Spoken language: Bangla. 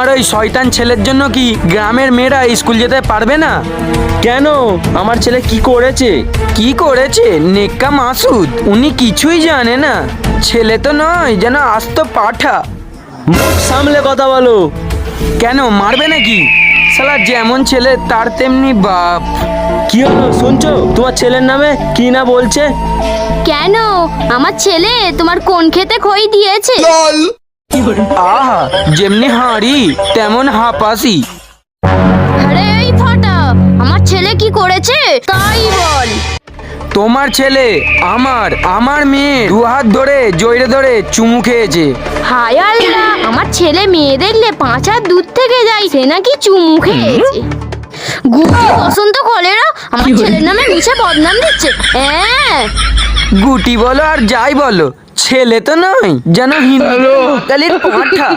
আর ওই শয়তান ছেলের জন্য কি গ্রামের মেয়েরা স্কুল যেতে পারবে না? কেন? আমার ছেলে কি করেছে? কি করেছে? নেক্কা মাসুদ, উনি কিছুই জানে না। ছেলে তো নয়, যেন আস্ত পাঠা। মুখ সামলে কথা বলো। কেন, মারবে নাকি? শালা যেমন ছেলে তার তেমনি বাপ। কি হলো শুনছো? তোমার ছেলের নামে কি না বলছে? কেন? আমার ছেলে তোমার কোন খেতে খই দিয়েছে? আহা, যেমনি হাঁড়ি তেমন হাঁপাসি। আরে এই ফাটা, আমার ছেলে কি করেছে তাই বল। তোমার ছেলে আমার মেয়ে দু হাত ধরে জড়িয়ে ধরে চুমু খেয়েছে। হায় আল্লাহ, আমার ছেলে মেয়ে দেখলে 5 হাত দূর থেকে যায়, সে নাকি চুমু খেয়েছে। গুটি বসন্ত কলেরা আমার ছেলের নামে মিছে বদনাম দিচ্ছে। হ্যাঁ, গুটি বলো আর যাই বলো, ছেলে তো নয়, যেন হিন্দু কালির পাঁঠা।